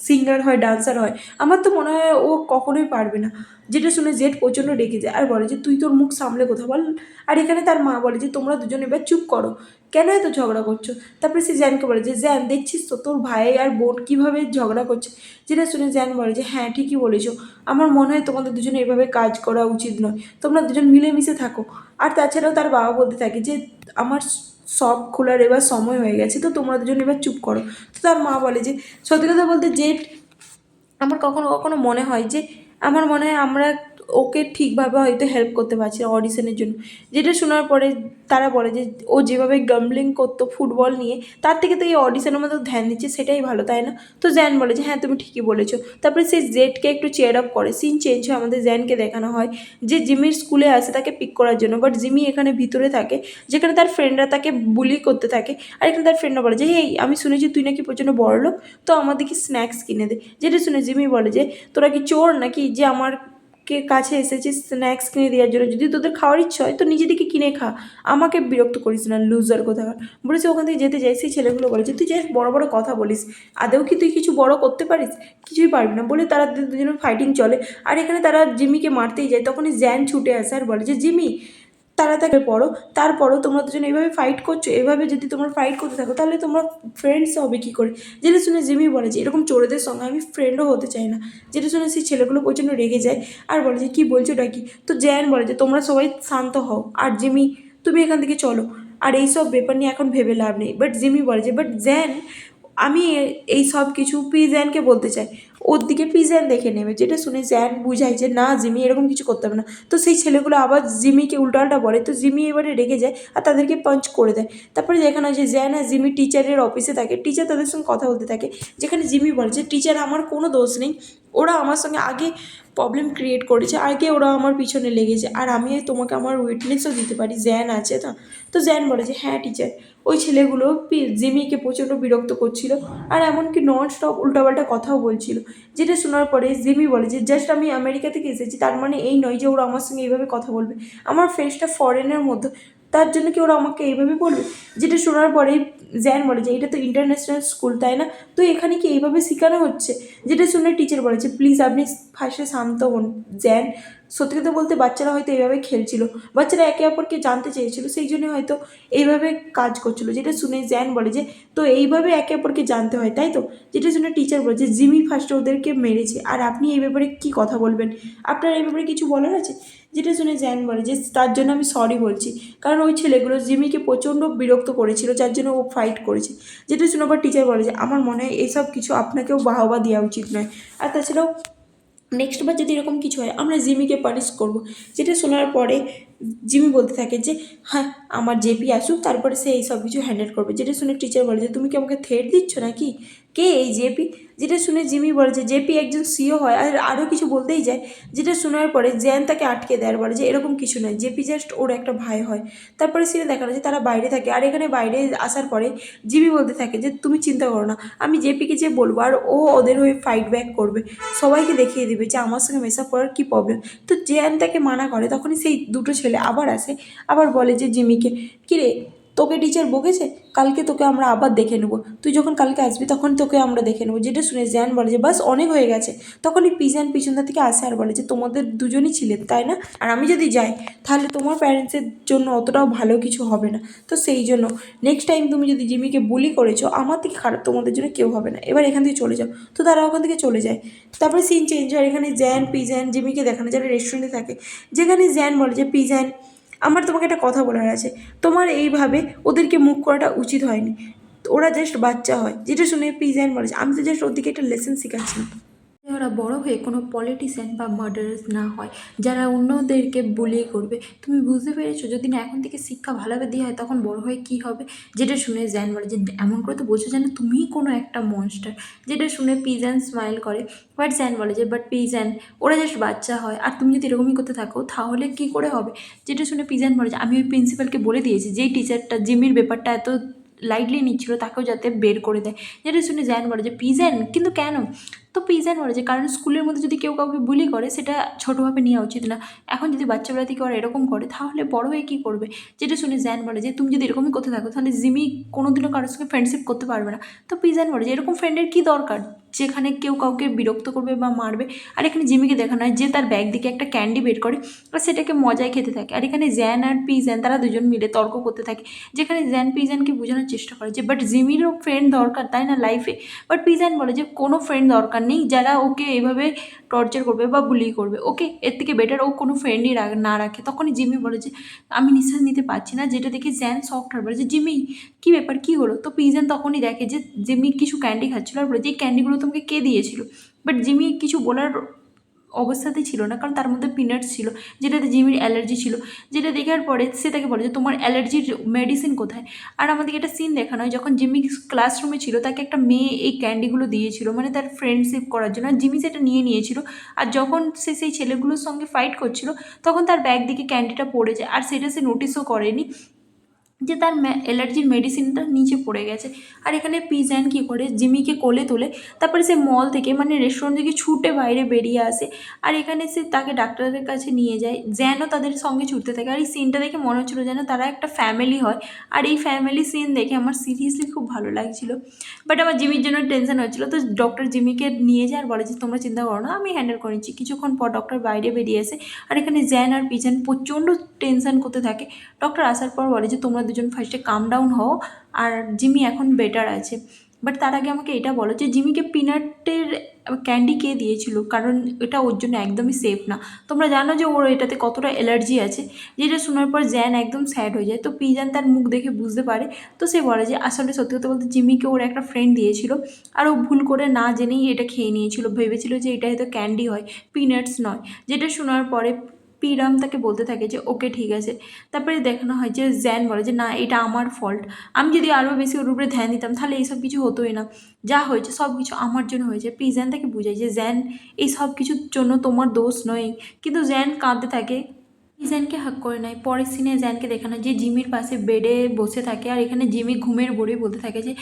[SPEAKER 1] সিঙ্গার হয় ডান্সার হয়, আমার তো মনে হয় ও কখনোই পারবে না। যেটা শুনে জেট প্রচণ্ড রেগে যায় আর বলে যে তুই তোর মুখ সামলে কথা বল। আর এখানে তার মা বলে যে তোমরা দুজন এবার চুপ করো, কেন এত ঝগড়া করছো? তারপরে সে জ্যানকে বলে যে জ্যান দেখছিস তো তোর ভাই আর বোন কীভাবে ঝগড়া করছে? যেটা শুনে জ্যান বলে যে হ্যাঁ ঠিকই বলেছো, আমার মনে হয় তোমাদের দুজনে এভাবে কাজ করা উচিত নয়, তোমরা দুজন মিলেমিশে থাকো। আর তাছাড়াও তার বাবা বলতে থাকে যে আমার সব খোলার এবার সময় হয়ে গেছে, তো তোমরা দুজন এবার চুপ করো। তো তার মা বলে যে সত্যি কথা বলতে জেট আমার কখনো কখনো মনে হয় যে আমার মনে হয় আমরা ওকে ঠিকভাবে হয়তো হেল্প করতে পারছি না অডিশনের জন্য। যেটা শোনার পরে তারা বলে যে ও যেভাবে গাম্বলিং করতো ফুটবল নিয়ে তার থেকে তো এই অডিশনের মধ্যে ধ্যান দিচ্ছে সেটাই ভালো তাই না? তো জ্যান বলে যে হ্যাঁ তুমি ঠিকই বলেছো। তারপরে সেই জেডকে একটু চেয়ার আপ করে, সিন চেঞ্জ হয়, আমাদের জ্যানকে দেখানো হয় যে জিমির স্কুলে আসে তাকে পিক করার জন্য, বাট জিমি এখানে ভিতরে থাকে যেখানে তার ফ্রেন্ডরা তাকে বুলি করতে থাকে। আর এখানে তার ফ্রেন্ডরা বলে যে এই আমি শুনেছি তুই নাকি প্রচণ্ড বড়লোক, তো আমাদেরকে স্ন্যাক্স কিনে দে। যেটা শুনে জিমি বলে যে তোরা কি চোর নাকি যে আমার কাছে এসেছিস স্ন্যাক্স কিনে দেওয়ার জন্য, যদি তোদের খাওয়ার ইচ্ছা হয় তো নিজে থেকে কিনে খা, আমাকে বিরক্ত করিস না লুজার কোথাকার। বলেছে ওখান থেকে যেতে যাই, সেই ছেলেগুলো বলেছে তুই জাস্ট বড় বড় কথা বলিস, আদেও কি তুই কিছু বড় করতে পারিস? কিছুই পারবি না। বলে তারা দুজনে ফাইটিং চলে। আর এখানে তারা জিমিকে মারতেই যায়, তখনই জ্যান ছুটে আসে আর বলে যে জিমি তাড়াতাড়ি পড়ো, তারপরও তোমরা দুজন এইভাবে ফাইট করছো, এভাবে যদি তোমরা ফাইট করতে থাকো তাহলে তোমরা ফ্রেন্ডস হবে কী করে? যেটা শুনে জিমি বলে যে এরকম চোরেদের সঙ্গে আমি ফ্রেন্ডও হতে চাই না। যেটা শুনে সেই ছেলেগুলো প্রচণ্ড রেগে যায় আর বলে যে কী বলছো ডাকি। তো জ্যান বলে যে তোমরা সবাই শান্ত হও, আর জিমি তুমি এখান থেকে চলো, আর এইসব ব্যাপার নিয়ে এখন ভেবে লাভ নেই। বাট জিমি বলে যে বাট জ্যান আমি এই সব কিছু জ্যানকে বলতে চাই, ওর দিকে জ্যান দেখে নেবে। যেটা শুনে জ্যান বুঝায় যে না জিমি এরকম কিছু করতে হবে না। তো সেই ছেলেগুলো আবার জিমিকে উল্টাপাল্টা বলে, তো জিমি এবারে রেগে যায় আর তাদেরকে পাঞ্চ করে দেয়। তারপরে দেখানো হয় যে জ্যান আর জিমি টিচারের অফিসে থাকে, টিচার তাদের সঙ্গে কথা বলতে থাকে, যেখানে জিমি বলে যে টিচার আমার কোনো দোষ নেই, ওরা আমার সঙ্গে আগে প্রবলেম ক্রিয়েট করেছে, আগে ওরা আমার পিছনে লেগেছে, আর আমি তোমাকে আমার উইটনেসও দিতে পারি, জ্যান আছে তো। তো জ্যান বলে যে হ্যাঁ টিচার, ওই ছেলেগুলো জিমিকে প্রচণ্ড বিরক্ত করছিল আর এমনকি নন স্টপ উল্টাপাল্টা কথাও বলছিল। যেটা শোনার পরে জিমি বলে যে জাস্ট আমি আমেরিকা থেকে এসেছি, তার মানে এই নয় যে ওরা আমার সঙ্গে এইভাবে কথা বলবে, আমার ফেসটা ফরেনের মধ্যে, তার জন্য কি ওরা আমাকে এইভাবে বলবে? যেটা শোনার পরে জ্যান বলে যে এটা তো ইন্টারন্যাশনাল স্কুল তাই না, তো এখানে কি এইভাবে শেখানো হচ্ছে? যেটা শুনে টিচার বলেছে প্লিজ আপনি ফার্স্টে শান্ত হন জ্যান, সত্যি কথা বলতে বাচ্চারা হয়তো এইভাবে খেলছিল, বাচ্চারা একে অপরকে জানতে চেয়েছিল, সেই জন্য হয়তো এইভাবে কাজ করছিল। যেটা শুনে জ্যান বলে যে তো এইভাবে একে অপরকে জানতে হয় তাই তো? যেটা শুনে টিচার বলে যে জিমি ফার্স্টে ওদেরকে মেরেছে, আর আপনি এই ব্যাপারে কী কথা বলবেন, আপনার এই ব্যাপারে কিছু বলার আছে? যেটা শুনে জ্যান বলে যে তার জন্য আমি সরি বলছি, কারণ ওই ছেলেগুলো জিমিকে প্রচণ্ড বিরক্ত করেছিল যার জন্য ও ফাইট করেছে। যেটা শুনে আবার টিচার বলে যে আমার মনে হয় এইসব কিছু আপনাকেও বাহবা দেওয়া উচিত নয়, আর তাছাড়াও নেক্সট বার যদি এরকম কিছু হয় আমরা জিমিকে পানিশ করব। যেটা শোনার পরে জিমি বলতে থাকে যে হ্যাঁ আমার জেপি আসুক, তারপরে সে এই সব কিছু হ্যান্ডেল করবে। যেটা শুনে টিচার বলে যে তুমি কি আমাকে থ্রেট দিচ্ছ নাকি, কে এই জেপি? যেটা শুনে জিমি বলে যে জেপি একজন সিও হয়, আর আরও কিছু বলতেই যায়। যেটা শোনার পরে জ্যান তাকে আটকে দেয় আর বলে যে এরকম কিছু নয়, জেপি জাস্ট ওর একটা ভাই হয়। তারপরে সিনে দেখানো যে তারা বাইরে থাকে, আর এখানে বাইরে আসার পরে জিমি বলতে থাকে যে তুমি চিন্তা করো না, আমি জেপিকে যে বলবো আর ও ওদের হয়ে ফাইট ব্যাক করবে, সবাইকে দেখিয়ে দিবে যে আমার সঙ্গে মেশআপ করার কী প্রবলেম। তো জ্যান তাকে মানা করে, তখনই সেই দুটো ছেলে আবার আসে, আবার বলে যে জিমিকে কিরে তোকে টিচার বকেছে, কালকে তোকে আমরা আবার দেখে নেবো, তুই যখন কালকে আসবি তখন তোকে আমরা দেখে নেবো। যেটা শুনে জ্যান বলে যে বাস অনেক হয়ে গেছে। তখনই জ্যান পিছনটা থেকে আসে আর বলে যে তোমাদের দুজনই ছিলেন তাই না, আর আমি যদি যাই তাহলে তোমার প্যারেন্টসের জন্য অতটাও ভালো কিছু হবে না, তো সেই জন্য নেক্সট টাইম তুমি যদি জিমিকে বুলি করেছো আমার থেকে খারাপ তোমাদের জন্য কেউ হবে না, এবার এখান থেকে চলে যাও। তো তারা ওখান থেকে চলে যায়। তারপরে সিন চেঞ্জ হয়, এখানে জ্যান জিমিকে দেখানো যারা রেস্টুরেন্টে থাকে, যেখানে জ্যান বলে যে জ্যান আমার তোমাকে একটা কথা বলার আছে, তোমার এইভাবে ওদেরকে মুখ করাটা উচিত হয়নি, ওরা জাস্ট বাচ্চা হয়। যেটা শুনে জ্যান বলে যে আমি তো জাস্ট ওদেরকে একটা লেসন শেখাচ্ছি, ওরা বড় হয়ে কোনো পলিটিশিয়ান বা মার্ডারার্স না হয় যারা অন্যদেরকে বুলি করবে। তুমি বুঝতে পেরেছো, যদি না এখন থেকে শিক্ষা ভালোভাবে দেওয়া হয় তখন বড় হয়ে কী হবে? যেটা শুনে জ্যান বলে যে এমন করে তো বোঝো যেন তুমিই কোনো একটা মনস্টার। যেটা শুনে জ্যান স্মাইল করে, বাট জ্যান বলে যে বাট জ্যান ওরা জাস্ট বাচ্চা হয়, আর তুমি যদি এরকমই করতে থাকো তাহলে কী করে হবে? যেটা শুনে জ্যান বলে যে আমি ওই প্রিন্সিপালকে বলে দিয়েছি যেই টিচারটা জিমির ব্যাপারটা এত লাইটলি নিচ্ছিল তাকেও যাতে বের করে দেয়। যেটা শুনে জ্যান বলে যে জ্যান কিন্তু কেন? তো জ্যান বলে যে কারণ স্কুলের মধ্যে যদি কেউ কাউকে বুলি করে সেটা ছোটোভাবে নেওয়া উচিত না, এখন যদি বাচ্চাবেলা থেকে ওরা এরকম করে তাহলে বড় হয়ে কী করবে? যেটা শুনে জ্যান বলে যে তুমি যদি এরকমই করতে থাকো তাহলে জিমি কোনোদিনও কারোর সঙ্গে ফ্রেন্ডশিপ করতে পারবে না। তো জ্যান বলে যে এরকম ফ্রেন্ডের কী দরকার যেখানে কেউ কাউকে বিরক্ত করবে বা মারবে। আর এখানে জিমিকে দেখানো হয় যে তার ব্যাগ দিকে একটা ক্যান্ডি বের করে আর সেটাকে মজায় খেতে থাকে, আর এখানে জ্যান আর জ্যান তারা দুজন মিলে তর্ক করতে থাকে, যেখানে জ্যান জ্যানকে বোঝানোর চেষ্টা করে যে বাট জিমিরও ফ্রেন্ড দরকার তাই না লাইফে। বাট জ্যান বলে যে কোনো ফ্রেন্ড দরকার নেই যারা ওকে এইভাবে টর্চার করবে বা বুলি করবে, ওকে এর থেকে বেটার ও কোনো ফ্রেন্ডই না রাখে। তখনই জিমি বলে যে আমি নিঃশ্বাস নিতে পারছি না, যেটা দেখে জ্যান শকড হয়ে বলে যে জিমি কী ব্যাপার কী হলো? তো জ্যান তখনই দেখে যে জিমি কিছু ক্যান্ডি খাচ্ছিল আর বলে যে এই ক্যান্ডিগুলো তোমাকে কে দিয়েছিল? বাট জিমি কিছু বলার অবস্থাতেই ছিল না, কারণ তার মধ্যে পিনাটস ছিল যেটাতে জিমির অ্যালার্জি ছিল। যেটা দেখার পরে সে তাকে বলে যে তোমার অ্যালার্জির মেডিসিন কোথায়? আর আমাদেরকে একটা সিন দেখানো হয় যখন জিমি ক্লাসরুমে ছিল তাকে একটা মেয়ে এই ক্যান্ডিগুলো দিয়েছিল মানে তার ফ্রেন্ডশিপ করার জন্য, আর জিমি সেটা নিয়ে নিয়েছিল। আর যখন সে সেই ছেলেগুলোর সঙ্গে ফাইট করছিল তখন তার ব্যাগ দিকে ক্যান্ডিটা পড়ে যায় আর সেটা সে নোটিসও করেনি। যে তার অ্যালার্জির মেডিসিনটা নিচে পড়ে গেছে। আর এখানে পিজান কী করে, জিমিকে কোলে তোলে, তারপরে সে মল থেকে মানে রেস্টুরেন্ট থেকে ছুটে বাইরে বেরিয়ে আসে। আর এখানে সে তাকে ডাক্তারের কাছে নিয়ে যায়, যেন তাদের সঙ্গে ছুটতে থাকে। আর এই সিনটা দেখে মনে হচ্ছিলো যেন তারা একটা ফ্যামিলি হয়। আর এই ফ্যামিলি সিন দেখে আমার সিরিয়াসলি খুব ভালো লাগছিলো। বাট আমার জিমির জন্য টেনশন হচ্ছিলো, তো ডক্টর জিমিকে নিয়ে যায় আর বলে যে তোমরা চিন্তা করো না, আমি হ্যান্ডেল করে নিচ্ছি। কিছুক্ষণ পর ডক্টর বাইরে বেরিয়ে এসে, আর এখানে জ্যান আর পিজান প্রচণ্ড টেনশন করতে থাকে। ডক্টর আসার পর বলে যে তোমরা দুজন ফার্স্টে কাম ডাউন হও, আর জিমি এখন বেটার আছে। বাট তার আগে আমাকে এটা বলো যে জিমিকে পিনাটের ক্যান্ডি কে দিয়েছিল, কারণ এটা ওর জন্য একদমই সেফ না। তোমরা জানো যে ওর এটাতে কতটা অ্যালার্জি আছে। যেটা শোনার পর জ্যান একদম স্যাড হয়ে যায়। তো পিজান তার মুখ দেখে বুঝতে পারে। তো সে বলে যে আসলে সত্যি কথা বলতে জিমিকে ওর একটা ফ্রেন্ড দিয়েছিল, আর ও ভুল করে না জেনেই এটা খেয়ে নিয়েছিল, ভেবেছিল যে এটা হয়তো ক্যান্ডি হয়, পিনাটস নয়। যেটা শোনার পরে পিরাম তাকে বলতে থাকে যে ওকে ঠিক আছে। তারপরে দেখানো হয় যে জ্যান বলে যে না, এটা আমার ফল্ট, আমি যদি আরও বেশি ওর উপরে ধ্যান দিতাম তাহলে এইসব কিছু হতোই না, যা হয়েছে সব কিছু আমার জন্য হয়েছে। পিজান তাকে বোঝায় যে জ্যান, এই সব কিছুর জন্য তোমার দোষ নয়। কিন্তু জ্যান কাঁদতে থাকে, জ্যানকে হাক করে নেয়। পরের সিনে জ্যানকে দেখানো যে জিমির পাশে বেডে বসে থাকে, আর এখানে জিমি ঘুমের বড়ে বলতে থাকে যে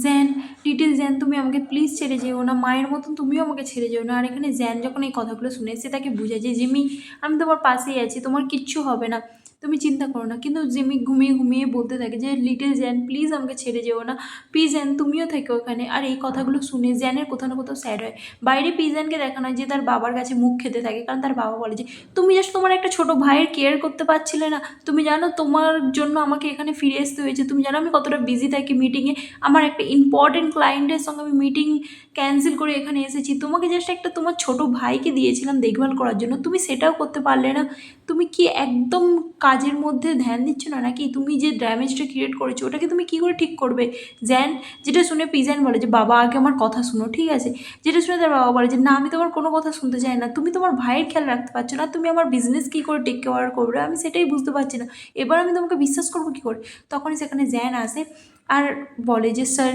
[SPEAKER 1] জ্যান, লিটিল জ্যান, তুমি আমাকে প্লিজ ছেড়ে যেও না, মায়ের মতন তুমিও আমাকে ছেড়ে যেও না। আর এখানে জ্যান যখন এই কথাগুলো শুনে, সে তাকে বুঝায় যে জিমি, আমি তোমার পাশেই আছি, তোমার কিচ্ছু হবে না, তুমি চিন্তা করো না। কিন্তু জিমি ঘুমিয়ে ঘুমিয়ে বলতে থাকে যে লিটিল জ্যান, প্লিজ আমাকে ছেড়ে যেও না, জ্যান তুমিও থেকো ওখানে। আর এই কথাগুলো শুনে জ্যানের কোথাও না কোথাও স্যাড হয়। বাইরে জ্যানকে দেখানো হয় যে তার বাবার কাছে মুখ খেতে থাকে, কারণ তার বাবা বলে যে তুমি জাস্ট তোমার একটা ছোট ভাইয়ের কেয়ার করতে পারছিলে না, তুমি জানো তোমার জন্য আমাকে এখানে ফিরে আসতে হয়েছে, তুমি জানো আমি কতটা বিজি থাকি মিটিংয়ে, আমার একটা ইম্পর্টেন্ট ক্লায়েন্টের সঙ্গে আমি মিটিং ক্যান্সেল করে এখানে এসেছি, তোমাকে জাস্ট একটা তোমার ছোট ভাইকে দিয়েছিলাম দেখভাল করার জন্য, তুমি সেটাও করতে পারলে না। তুমি কি একদম কাজের মধ্যে ধ্যান দিচ্ছ না নাকি? তুমি যে ড্যামেজটা ক্রিয়েট করেছো ওটাকে তুমি কী করে ঠিক করবে জ্যান? যেটা শুনে পিজান বলে যে বাবা, আগে আমার কথা শুনো, ঠিক আছে? যেটা শুনে তার বাবা বলে যে না, আমি তোমার কোনো কথা শুনতে চাই না, তুমি তোমার ভাইয়ের খেয়াল রাখতে পারছো না, তুমি আমার বিজনেস কী করে টেক কেয়ার করবে, আমি সেটাই বুঝতে পারছি না, এবার আমি তোমাকে বিশ্বাস করবো কী করে? তখনই সেখানে জ্যান আসে আর বলে যে স্যার,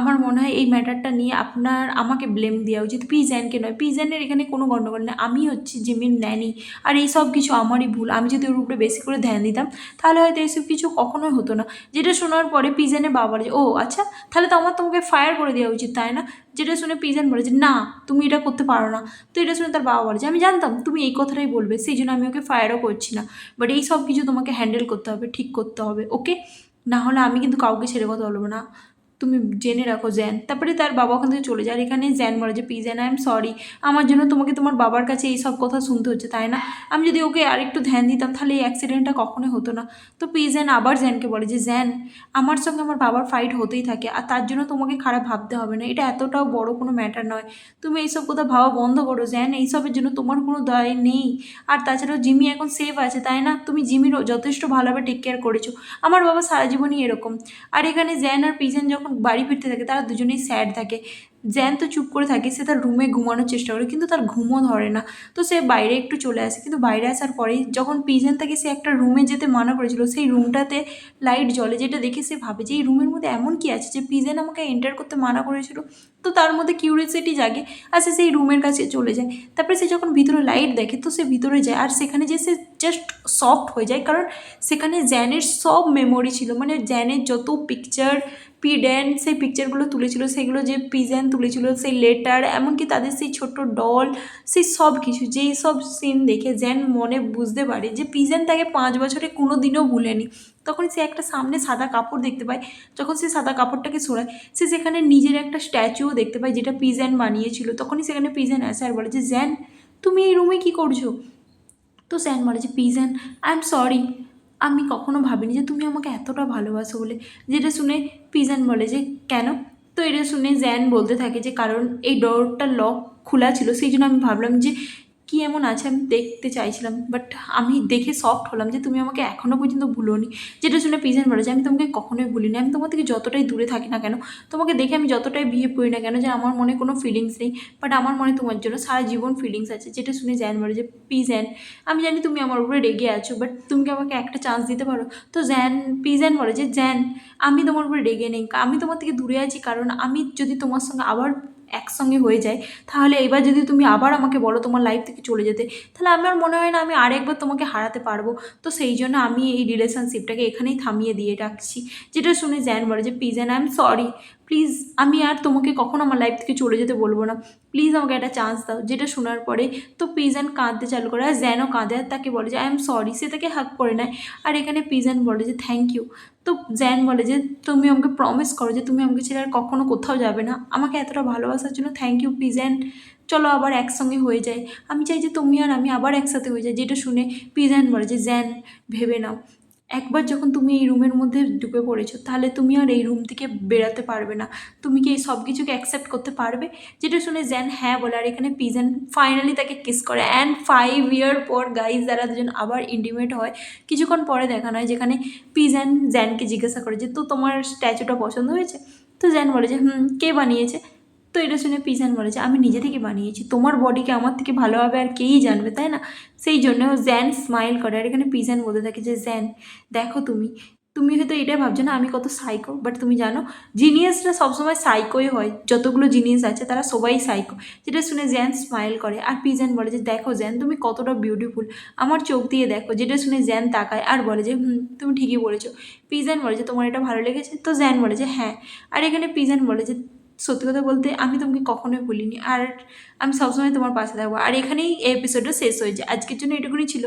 [SPEAKER 1] আমার মনে হয় এই ম্যাটারটা নিয়ে আমাকে ব্লেম দেওয়া উচিত, জ্যানকে নয়। জ্যানের এখানে কোনো গণ্ডগোল নেই, আমি হচ্ছি জিমির ন্যানি, আর এই সব কিছু আমারই ভুল, আমি যদি ওর উপরে বেশি করে ধ্যান দিতাম তাহলে হয়তো এইসব কিছু কখনোই হতো না। যেটা শোনার পরে জ্যানের বাবা বলে যে ও আচ্ছা, তাহলে তো আমার তোমাকে ফায়ার করে দেওয়া উচিত, তাই না? যেটা শুনে জ্যান বলে যে না, তুমি এটা করতে পারো না। তো এটা শুনে তার বাবা বলে যে আমি জানতাম তুমি এই কথাটাই বলবে, সেই জন্য আমি ওকে ফায়ারও করছি না, বাট এই সব কিছু তোমাকে হ্যান্ডেল করতে হবে, ঠিক করতে হবে, ওকে? না হলে আমি কিন্তু কাউকে ছেড়ে কথা বলবো না, তুমি জেনে রাখো জ্যান। তারপরে তার বাবা ওখান থেকে চলে যায়। আর এখানে জ্যান বলে যে জ্যান, আই এম সরি, আমার জন্য তোমাকে তোমার বাবার কাছে এই সব কথা শুনতে হচ্ছে, তাই না? আমি যদি ওকে আরেকটু ধ্যান দিতাম তাহলে এই অ্যাক্সিডেন্টটা কখনোই হতো না। তো জ্যান আবার জ্যানকে বলে যে জ্যান, আমার সঙ্গে আমার বাবার ফাইট হতেই থাকে, আর তার জন্য তোমাকে খারাপ ভাবতে হবে না, এটা এতটাও বড় কোনো ম্যাটার নয়, তুমি এইসব কথা ভাবা বন্ধ করো জ্যান, এইসবের জন্য তোমার কোনো দায় নেই। আর তাছাড়াও জিমি এখন সেফ আছে, তাই না? তুমি জিমির যথেষ্ট ভালোভাবে টেক কেয়ার করেছো, আমার বাবা সারা জীবনই এরকম। আর এখানে জ্যান আর পিজন যখন বাড়ি ফিরতে থাকে তারা দুজনেই স্যাড থাকে। জ্যান তো চুপ করে থাকে, সে তার রুমে ঘুমানোর চেষ্টা করে, কিন্তু তার ঘুমও ধরে না। তো সে বাইরে একটু চলে আসে, কিন্তু বাইরে আসার পরেই যখন পিজন তাকে সে একটা রুমে যেতে মানা করেছিল, সেই রুমটাতে লাইট জ্বলে, যেটা দেখে সে ভাবে যে এই রুমের মধ্যে এমন কি আছে যে পিজন আমাকে এন্টার করতে মানা করেছিল। তো তার মধ্যে কিউরিয়াসিটি জাগে, আর সে সেই রুমের কাছে চলে যায়। তারপরে সে যখন ভিতরে লাইট দেখে তো সে ভিতরে যায়, আর সেখানে যে সে জাস্ট সফট হয়ে যায়, কারণ সেখানে জ্যানের সব মেমোরি ছিল, মানে জ্যানের যত পিকচার ড্যান সেই পিকচারগুলো তুলেছিল, সেগুলো যে জ্যান তুলেছিল, সেই লেটার, এমনকি তাদের সেই ছোট্ট ডল, সেই সব কিছু, যেই সব সিন দেখে জ্যান মনে বুঝতে পারে যে জ্যান তাকে 5 বছরে কোনো দিনও ভুলেনি। তখন সে একটা সামনে সাদা কাপড় দেখতে পায়, যখন সে সাদা কাপড়টাকে সরায় সে সেখানে নিজের একটা স্ট্যাচুও দেখতে পায়, যেটা জ্যান বানিয়েছিল। তখনই সেখানে জ্যান আসে আর বলে যে জ্যান, তুমি এই রুমে কী করছো? তো জ্যান বলে যে জ্যান, আই এম সরি, আমি কখনো ভাবিনি যে তুমি আমাকে এতটা ভালোবাসো বলে। যেটা শুনে জ্যান বলে যে কেন? তো এটা শুনে জ্যান বলতে থাকে যে কারণ এই ডোরটা লক খোলা ছিল, সেই জন্য আমি ভাবলাম যে কী এমন আছে আমি দেখতে চাইছিলাম, বাট আমি দেখে শকড হলাম যে তুমি আমাকে এখনও পর্যন্ত ভুলোনি। যেটা শুনে জ্যান বলে যে আমি তোমাকে কখনোই ভুলিনি, আমি তোমার থেকে যতটাই দূরে থাকি না কেন, তোমাকে দেখে আমি যতটাই বিহেভ করি না কেন যে আমার মনে কোনো ফিলিংস নেই, বাট আমার মনে তোমার জন্য সারা জীবন ফিলিংস আছে। যেটা শুনে জ্যান বলে যে জ্যান, আমি জানি তুমি আমার উপরে রেগে আছো, বাট তুমি কি আমাকে একটা চান্স দিতে পারো? তো জ্যান বলে যে জ্যান, আমি তোমার উপরে রেগে নেই, আমি তোমার থেকে দূরে আছি, কারণ আমি যদি তোমার সঙ্গে আবার
[SPEAKER 2] একসঙ্গে হয়ে যায়, তাহলে এবার যদি তুমি আবার আমাকে বলো তোমার লাইফ থেকে চলে যেতে, তাহলে আমার মনে হয় না আমি আরেকবার তোমাকে হারাতে পারবো। তো সেই জন্য আমি এই রিলেশনশিপটাকে এখানেই থামিয়ে দিয়ে রাখছি। যেটা শুনে জ্যান বলে যে please and I am sorry, please আমি আর তোমাকে কখনো আমার লাইফ থেকে চলে যেতে বলবো না, প্লিজ আমাকে একটা চান্স দাও। যেটা শোনার পরে তো পিজন কাঁদতে চালু করে, আর জ্যানও কাঁদে, আর তাকে বলে যে আই এম সরি, সে তাকে হাক করে নেয়। আর এখানে পিজন বলে যে থ্যাংক ইউ। তো জ্যান বলে যে তুমি আমাকে প্রমিস করো যে তুমি আমাকে ছেড়ে আর কখনো কোথাও যাবে না, আমাকে এতটা ভালোবাসার জন্য থ্যাংক ইউ পিজন, চলো আবার একসঙ্গে হয়ে যায়, আমি চাই যে তুমি আর আমি আবার একসাথে হয়ে যাই। যেটা শুনে পিজন বলে যে জ্যান, ভেবে নাও, একবার যখন তুমি এই রুমের মধ্যে ঢুকে পড়েছো, তাহলে তুমি আর এই রুম থেকে বেরাতে পারবে না, তুমি কি এই সব কিছুকে অ্যাকসেপ্ট করতে পারবে? যেটা শুনে জ্যান হ্যাঁ বলে, আর এখানে পিজন ফাইনালি তাকে কিস করে। অ্যান্ড 5 ইয়ার পর গাইজ যারা দুজন আবার ইন্টিমেট হয়। কিছুক্ষণ পরে দেখানো হয় যেখানে পিজন জ্যানকে জিজ্ঞাসা করে যে তো তোমার স্ট্যাচুটা পছন্দ হয়েছে? তো জ্যান বলে যে কে বানিয়েছে? তো এটা শুনে পিজন বলে যে আমি নিজে থেকে বানিয়েছি, তোমার বডিকে আমার থেকে ভালোভাবে আর কেই জানবে, তাই না? সেই জন্য জ্যান স্মাইল করে, আর এখানে পিজন বলতে থাকে যে জ্যান, দেখো তুমি তুমি হয়তো এটাই ভাবছো না আমি কত সাইকো, বাট তুমি জানো জিনিয়াসরা সবসময় সাইকোই হয়, যতগুলো জিনিস আছে তারা সবাই সাইকো। যেটা শুনে জ্যান স্মাইল করে, আর পিজন বলে যে দেখো জ্যান তুমি কতটা বিউটিফুল, আমার চোখ দিয়ে দেখো। যেটা শুনে জ্যান তাকায় আর বলে যে তুমি ঠিকই বলেছো। পিজন বলে যে তোমার এটা ভালো লেগেছে? তো জ্যান বলে যে হ্যাঁ। আর এখানে পিজন বলে যে সত্যি কথা বলতে আমি তোমাকে কখনোই ভুলিনি, আর আমি সবসময় তোমার পাশে থাকবো। আর এখানেই এই এপিসোডটা শেষ হয়ে যায়। আজকের জন্য এটুকুনি ছিল।